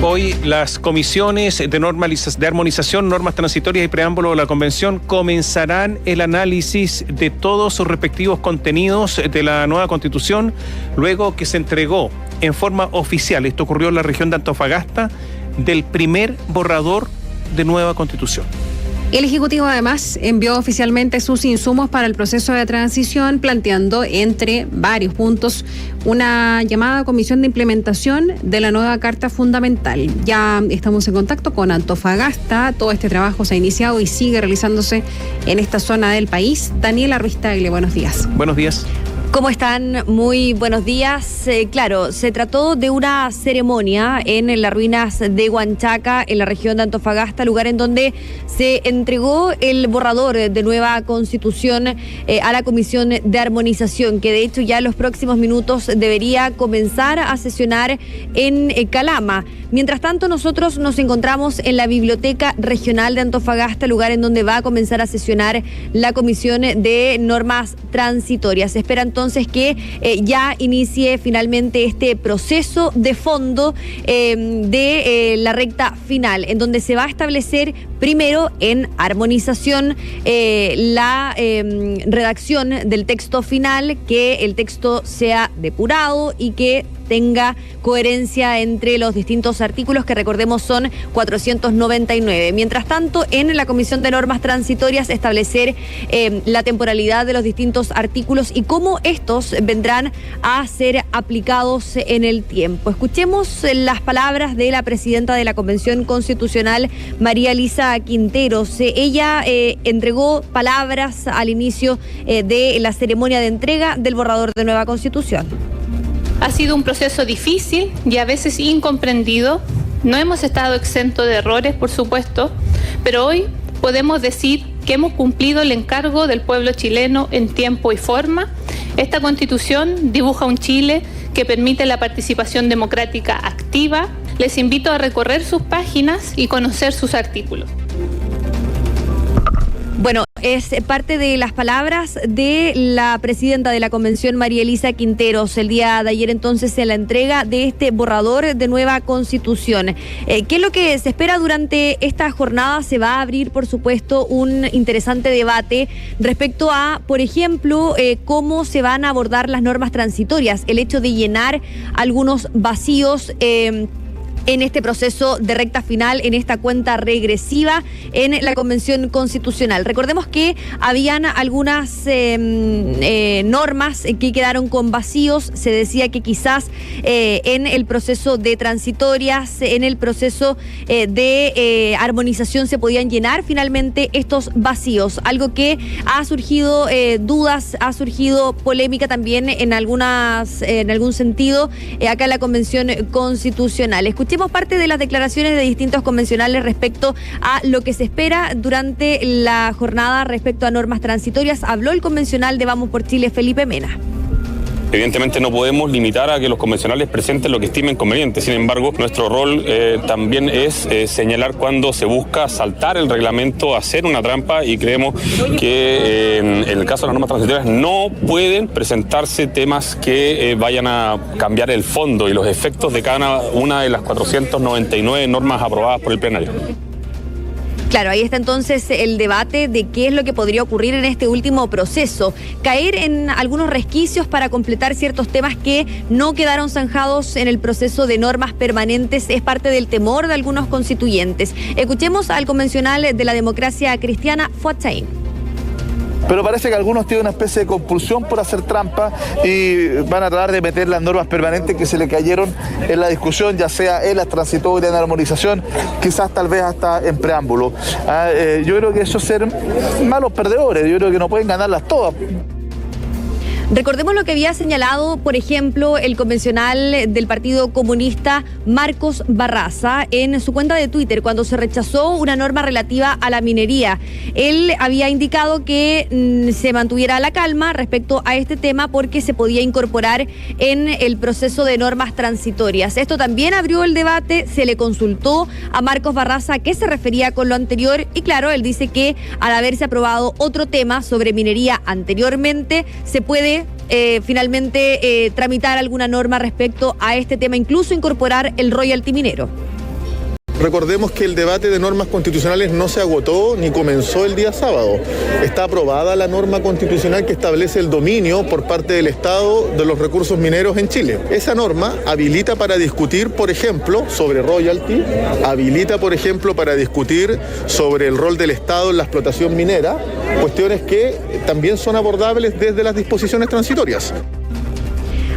Hoy las comisiones de armonización, normas transitorias y preámbulo de la Convención comenzarán el análisis de todos sus respectivos contenidos de la nueva Constitución, luego que se entregó en forma oficial, esto ocurrió en la región de Antofagasta, del primer borrador de nueva Constitución. El Ejecutivo además envió oficialmente sus insumos para el proceso de transición, planteando entre varios puntos una llamada comisión de implementación de la nueva Carta Fundamental. Ya estamos en contacto con Antofagasta, todo este trabajo se ha iniciado y sigue realizándose en esta zona del país. Daniela Ruiz Tagle, buenos días. Buenos días. ¿Cómo están? Muy buenos días. Claro, se trató de una ceremonia en las ruinas de Huanchaca, en la región de Antofagasta, lugar en donde se entregó el borrador de nueva Constitución a la Comisión de Armonización, que de hecho ya en los próximos minutos debería comenzar a sesionar en Calama. Mientras tanto, nosotros nos encontramos en la Biblioteca Regional de Antofagasta, lugar en donde va a comenzar a sesionar la Comisión de Normas Transitorias. Se espera entonces que ya inicie finalmente este proceso de fondo de la recta final, en donde se va a establecer primero en armonización la redacción del texto final, que el texto sea depurado y que tenga coherencia entre los distintos artículos, que recordemos son 499. Mientras tanto, en la Comisión de Normas Transitorias establecer la temporalidad de los distintos artículos y cómo estos vendrán a ser aplicados en el tiempo. Escuchemos las palabras de la presidenta de la Convención Constitucional, María Elisa Quinteros. Ella entregó palabras al inicio de la ceremonia de entrega del borrador de nueva Constitución. Ha sido un proceso difícil y a veces incomprendido. No hemos estado exentos de errores, por supuesto, pero hoy podemos decir que hemos cumplido el encargo del pueblo chileno en tiempo y forma. Esta Constitución dibuja un Chile que permite la participación democrática activa. Les invito a recorrer sus páginas y conocer sus artículos. Bueno, es parte de las palabras de la presidenta de la Convención, María Elisa Quinteros, el día de ayer entonces en la entrega de este borrador de nueva Constitución. ¿Qué es lo que se espera durante esta jornada? Se va a abrir, por supuesto, un interesante debate respecto a, por ejemplo, cómo se van a abordar las normas transitorias, el hecho de llenar algunos vacíos en este proceso de recta final, en esta cuenta regresiva en la Convención Constitucional. Recordemos que habían algunas normas que quedaron con vacíos. Se decía que quizás en el proceso de transitorias, en el proceso de armonización se podían llenar finalmente estos vacíos. Algo que ha surgido dudas, ha surgido polémica también en algún sentido acá en la Convención Constitucional. Escuchemos parte de las declaraciones de distintos convencionales respecto a lo que se espera durante la jornada respecto a normas transitorias. Habló el convencional de Vamos por Chile, Felipe Mena. Evidentemente no podemos limitar a que los convencionales presenten lo que estimen conveniente. Sin embargo, nuestro rol también es señalar cuando se busca saltar el reglamento, hacer una trampa, y creemos que en el caso de las normas transitorias no pueden presentarse temas que vayan a cambiar el fondo y los efectos de cada una de las 499 normas aprobadas por el plenario. Claro, ahí está entonces el debate de qué es lo que podría ocurrir en este último proceso. Caer en algunos resquicios para completar ciertos temas que no quedaron zanjados en el proceso de normas permanentes es parte del temor de algunos constituyentes. Escuchemos al convencional de la Democracia Cristiana, Fuad Chaín. Pero parece que algunos tienen una especie de compulsión por hacer trampa y van a tratar de meter las normas permanentes que se le cayeron en la discusión, ya sea en las transitorias, en la armonización, quizás tal vez hasta en preámbulo. Yo creo que eso es ser malos perdedores, yo creo que no pueden ganarlas todas. Recordemos lo que había señalado, por ejemplo, el convencional del Partido Comunista, Marcos Barraza, en su cuenta de Twitter, cuando se rechazó una norma relativa a la minería. Él había indicado que se mantuviera la calma respecto a este tema porque se podía incorporar en el proceso de normas transitorias. Esto también abrió el debate, se le consultó a Marcos Barraza a qué se refería con lo anterior y claro, él dice que al haberse aprobado otro tema sobre minería anteriormente, se puede finalmente tramitar alguna norma respecto a este tema, incluso incorporar el royalty minero. Recordemos que el debate de normas constitucionales no se agotó ni comenzó el día sábado. Está aprobada la norma constitucional que establece el dominio por parte del Estado de los recursos mineros en Chile. Esa norma habilita para discutir, por ejemplo, sobre royalty, habilita, por ejemplo, para discutir sobre el rol del Estado en la explotación minera, cuestiones que también son abordables desde las disposiciones transitorias.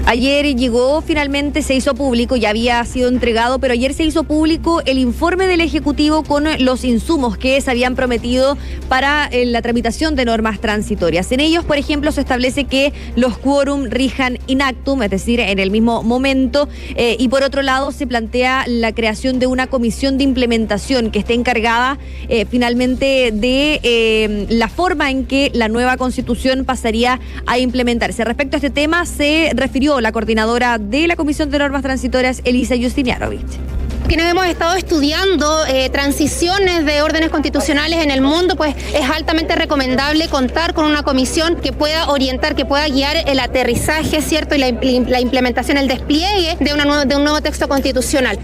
Ayer llegó, finalmente se hizo público, ya había sido entregado, pero ayer se hizo público el informe del Ejecutivo con los insumos que se habían prometido para la tramitación de normas transitorias. En ellos, por ejemplo, se establece que los quórum rijan in actum, es decir, en el mismo momento, y por otro lado se plantea la creación de una comisión de implementación que esté encargada finalmente de la forma en que la nueva Constitución pasaría a implementarse. Respecto a este tema, se refirió la coordinadora de la Comisión de Normas Transitorias, Elisa Justinianovich. Quienes hemos estado estudiando transiciones de órdenes constitucionales en el mundo, pues es altamente recomendable contar con una comisión que pueda orientar, que pueda guiar el aterrizaje, ¿cierto? Y la implementación, el despliegue de un nuevo texto constitucional.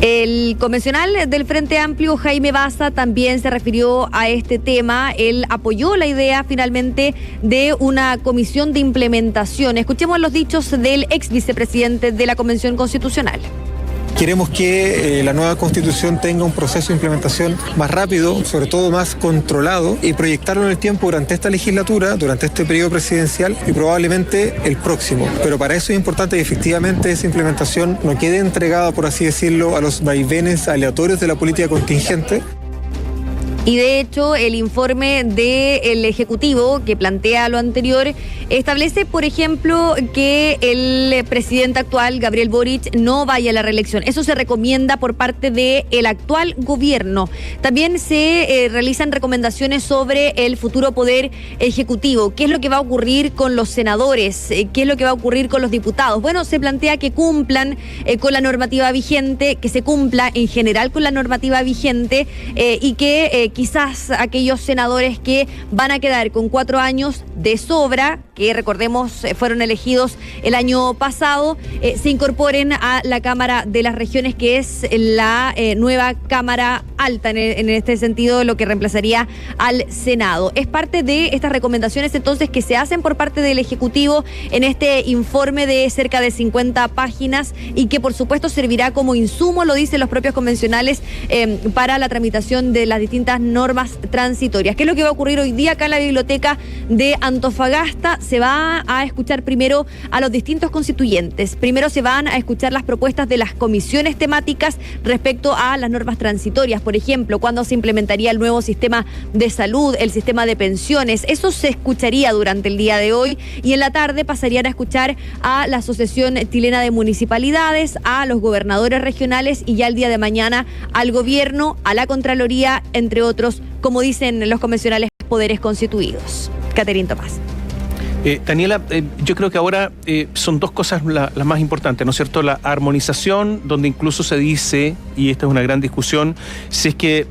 El convencional del Frente Amplio, Jaime Baza, también se refirió a este tema. Él apoyó la idea finalmente de una comisión de implementación. Escuchemos los dichos del ex vicepresidente de la Convención Constitucional. Queremos que la nueva Constitución tenga un proceso de implementación más rápido, sobre todo más controlado, y proyectarlo en el tiempo durante esta legislatura, durante este periodo presidencial y probablemente el próximo. Pero para eso es importante que efectivamente esa implementación no quede entregada, por así decirlo, a los vaivenes aleatorios de la política contingente. Y de hecho, el informe del Ejecutivo que plantea lo anterior establece, por ejemplo, que el presidente actual, Gabriel Boric, no vaya a la reelección. Eso se recomienda por parte del actual gobierno. También se realizan recomendaciones sobre el futuro poder ejecutivo. ¿Qué es lo que va a ocurrir con los senadores? ¿Qué es lo que va a ocurrir con los diputados? Bueno, se plantea que cumplan con la normativa vigente, que se cumpla en general con la normativa vigente y que quizás aquellos senadores que van a quedar con 4 años de sobra, que recordemos fueron elegidos el año pasado, se incorporen a la Cámara de las Regiones, que es la nueva Cámara Alta, en este sentido lo que reemplazaría al Senado. Es parte de estas recomendaciones entonces que se hacen por parte del Ejecutivo en este informe de cerca de 50 páginas y que por supuesto servirá como insumo, lo dicen los propios convencionales, para la tramitación de las distintas normas transitorias. ¿Qué es lo que va a ocurrir hoy día acá en la biblioteca de Antofagasta? Se va a escuchar primero a los distintos constituyentes. Primero se van a escuchar las propuestas de las comisiones temáticas respecto a las normas transitorias. Por ejemplo, cuándo se implementaría el nuevo sistema de salud, el sistema de pensiones. Eso se escucharía durante el día de hoy y en la tarde pasarían a escuchar a la Asociación Chilena de Municipalidades, a los gobernadores regionales y ya el día de mañana al gobierno, a la Contraloría, entre otros, como dicen los convencionales, poderes constituidos. Caterín Tomás. Daniela, yo creo que ahora son dos cosas las más importantes, ¿no es cierto? La armonización, donde incluso se dice, y esta es una gran discusión, si es que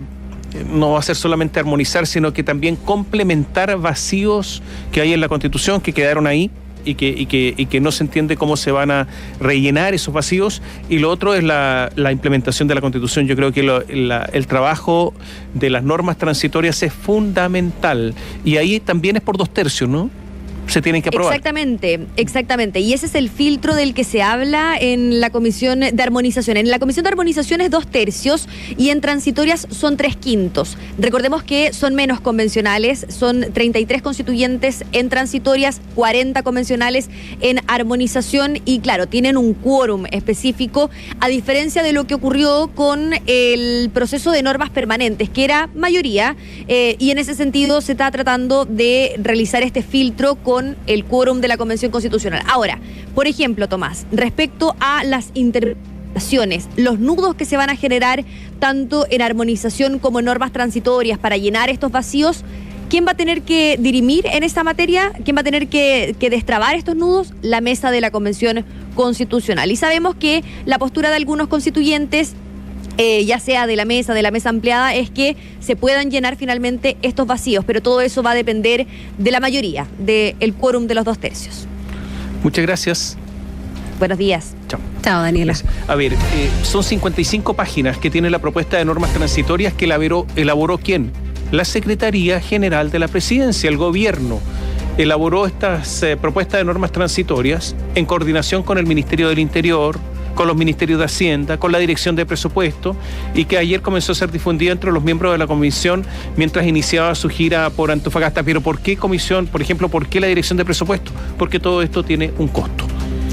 no va a ser solamente armonizar, sino que también complementar vacíos que hay en la Constitución, que quedaron ahí, y que no se entiende cómo se van a rellenar esos vacíos. Y lo otro es la implementación de la Constitución. Yo creo que el trabajo de las normas transitorias es fundamental. Y ahí también es por 2/3, ¿no? Se tienen que aprobar. Exactamente. Y ese es el filtro del que se habla en la Comisión de Armonización. En la Comisión de Armonización es 2/3 y en transitorias son 3/5. Recordemos que son menos convencionales, son 33 constituyentes en transitorias, 40 convencionales en armonización y claro, tienen un quórum específico, a diferencia de lo que ocurrió con el proceso de normas permanentes, que era mayoría, y en ese sentido se está tratando de realizar este filtro con el quórum de la Convención Constitucional. Ahora, por ejemplo, Tomás, respecto a las interpretaciones, los nudos que se van a generar tanto en armonización como en normas transitorias para llenar estos vacíos, ¿quién va a tener que dirimir en esta materia? ¿Quién va a tener que destrabar estos nudos? La mesa de la Convención Constitucional. Y sabemos que la postura de algunos constituyentes, ya sea de la mesa ampliada, es que se puedan llenar finalmente estos vacíos, pero todo eso va a depender de la mayoría, del quórum de los 2/3. Muchas gracias. Buenos días. Chao. Chao, Daniela. A ver, son 55 páginas que tiene la propuesta de normas transitorias que elaboró ¿quién? La Secretaría General de la Presidencia, el gobierno. Elaboró estas propuestas de normas transitorias en coordinación con el Ministerio del Interior, con los Ministerios de Hacienda, con la Dirección de Presupuesto, y que ayer comenzó a ser difundida entre los miembros de la comisión mientras iniciaba su gira por Antofagasta. Pero ¿por qué comisión? Por ejemplo, ¿por qué la Dirección de Presupuesto? Porque todo esto tiene un costo.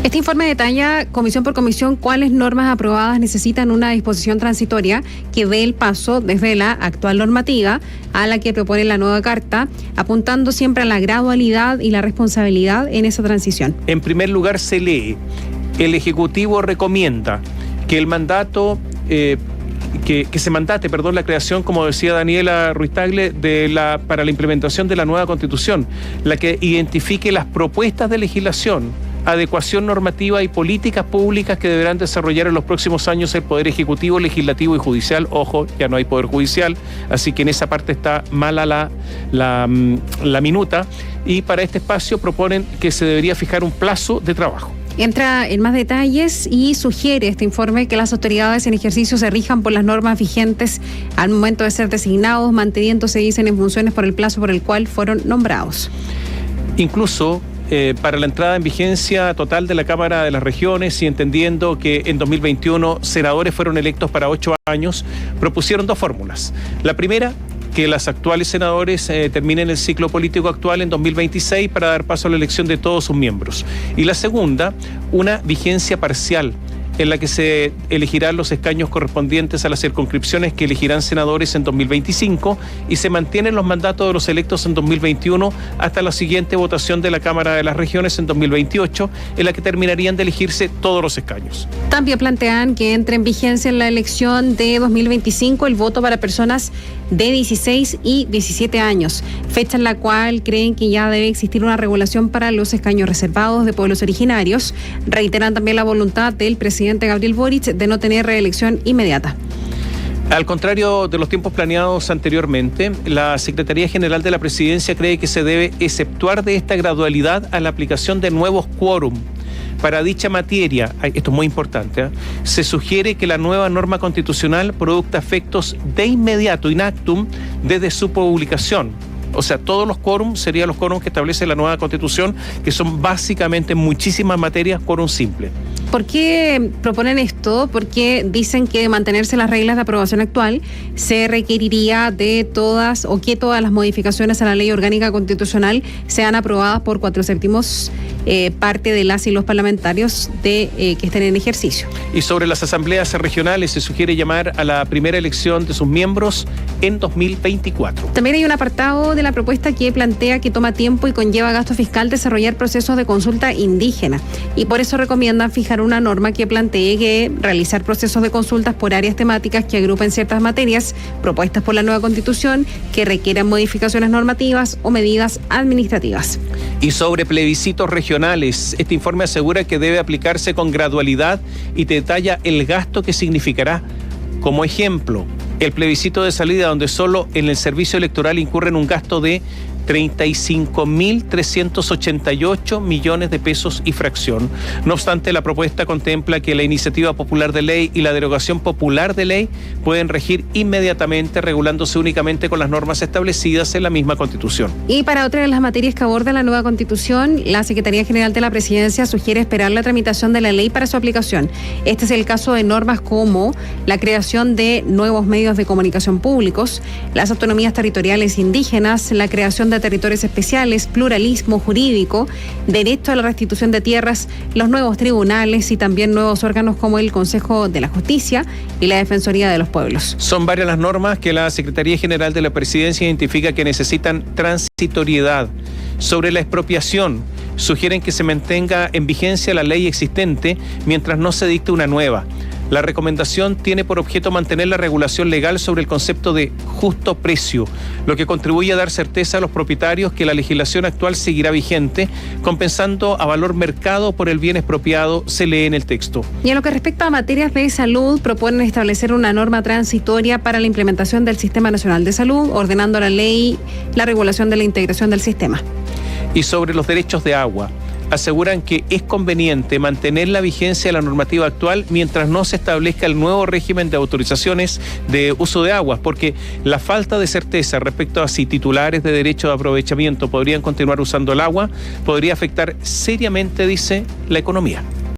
Este informe detalla, comisión por comisión, cuáles normas aprobadas necesitan una disposición transitoria que dé el paso desde la actual normativa a la que propone la nueva carta, apuntando siempre a la gradualidad y la responsabilidad en esa transición. En primer lugar, se lee: el Ejecutivo recomienda que el mandato, que se mandate, la creación, como decía Daniela Ruiz Tagle, para la implementación de la nueva Constitución, la que identifique las propuestas de legislación, adecuación normativa y políticas públicas que deberán desarrollar en los próximos años el Poder Ejecutivo, Legislativo y Judicial. Ojo, ya no hay Poder Judicial, así que en esa parte está mala la minuta. Y para este espacio proponen que se debería fijar un plazo de trabajo. Entra en más detalles y sugiere este informe que las autoridades en ejercicio se rijan por las normas vigentes al momento de ser designados, manteniéndose, dicen, en funciones por el plazo por el cual fueron nombrados. Incluso para la entrada en vigencia total de la Cámara de las Regiones, y entendiendo que en 2021 senadores fueron electos para 8 años, propusieron 2 fórmulas. La primera, que los actuales senadores terminen el ciclo político actual en 2026 para dar paso a la elección de todos sus miembros. Y la segunda, una vigencia parcial, en la que se elegirán los escaños correspondientes a las circunscripciones que elegirán senadores en 2025 y se mantienen los mandatos de los electos en 2021 hasta la siguiente votación de la Cámara de las Regiones en 2028, en la que terminarían de elegirse todos los escaños. También plantean que entre en vigencia en la elección de 2025 el voto para personas de 16 y 17 años, fecha en la cual creen que ya debe existir una regulación para los escaños reservados de pueblos originarios. Reiteran también la voluntad del presidente Gabriel Boric de no tener reelección inmediata. Al contrario de los tiempos planeados anteriormente, la Secretaría General de la Presidencia cree que se debe exceptuar de esta gradualidad a la aplicación de nuevos quórum. Para dicha materia, esto es muy importante, se sugiere que la nueva norma constitucional produzca efectos de inmediato, in actum, desde su publicación. O sea, todos los quórums serían los quórums que establece la nueva Constitución, que son básicamente en muchísimas materias quórum simple. ¿Por qué proponen esto? Porque dicen que de mantenerse las reglas de aprobación actual se requeriría de todas las modificaciones a la ley orgánica constitucional sean aprobadas por 4/7 parte de las y los parlamentarios que estén en ejercicio. Y sobre las asambleas regionales se sugiere llamar a la primera elección de sus miembros en 2024. También hay un apartado de la propuesta que plantea que toma tiempo y conlleva gasto fiscal desarrollar procesos de consulta indígena, y por eso recomiendan fijar una norma que plantee que realizar procesos de consultas por áreas temáticas que agrupen ciertas materias propuestas por la nueva Constitución que requieran modificaciones normativas o medidas administrativas. Y sobre plebiscitos regionales, este informe asegura que debe aplicarse con gradualidad y detalla el gasto que significará. Como ejemplo, el plebiscito de salida, donde solo en el servicio electoral incurren un gasto de 35.388 millones de pesos y fracción. No obstante, la propuesta contempla que la iniciativa popular de ley y la derogación popular de ley pueden regir inmediatamente, regulándose únicamente con las normas establecidas en la misma Constitución. Y para otra de las materias que aborda la nueva Constitución, la Secretaría General de la Presidencia sugiere esperar la tramitación de la ley para su aplicación. Este es el caso de normas como la creación de nuevos medios de comunicación públicos, las autonomías territoriales indígenas, la creación de territorios especiales, pluralismo jurídico, derecho a la restitución de tierras, los nuevos tribunales y también nuevos órganos como el Consejo de la Justicia y la Defensoría de los Pueblos. Son varias las normas que la Secretaría General de la Presidencia identifica que necesitan transitoriedad. Sobre la expropiación, sugieren que se mantenga en vigencia la ley existente mientras no se dicte una nueva. La recomendación tiene por objeto mantener la regulación legal sobre el concepto de justo precio, lo que contribuye a dar certeza a los propietarios que la legislación actual seguirá vigente, compensando a valor mercado por el bien expropiado, se lee en el texto. Y en lo que respecta a materias de salud, proponen establecer una norma transitoria para la implementación del Sistema Nacional de Salud, ordenando la ley la regulación de la integración del sistema. Y sobre los derechos de agua, aseguran que es conveniente mantener la vigencia de la normativa actual mientras no se establezca el nuevo régimen de autorizaciones de uso de aguas, porque la falta de certeza respecto a si titulares de derecho de aprovechamiento podrían continuar usando el agua podría afectar seriamente, dice, la economía.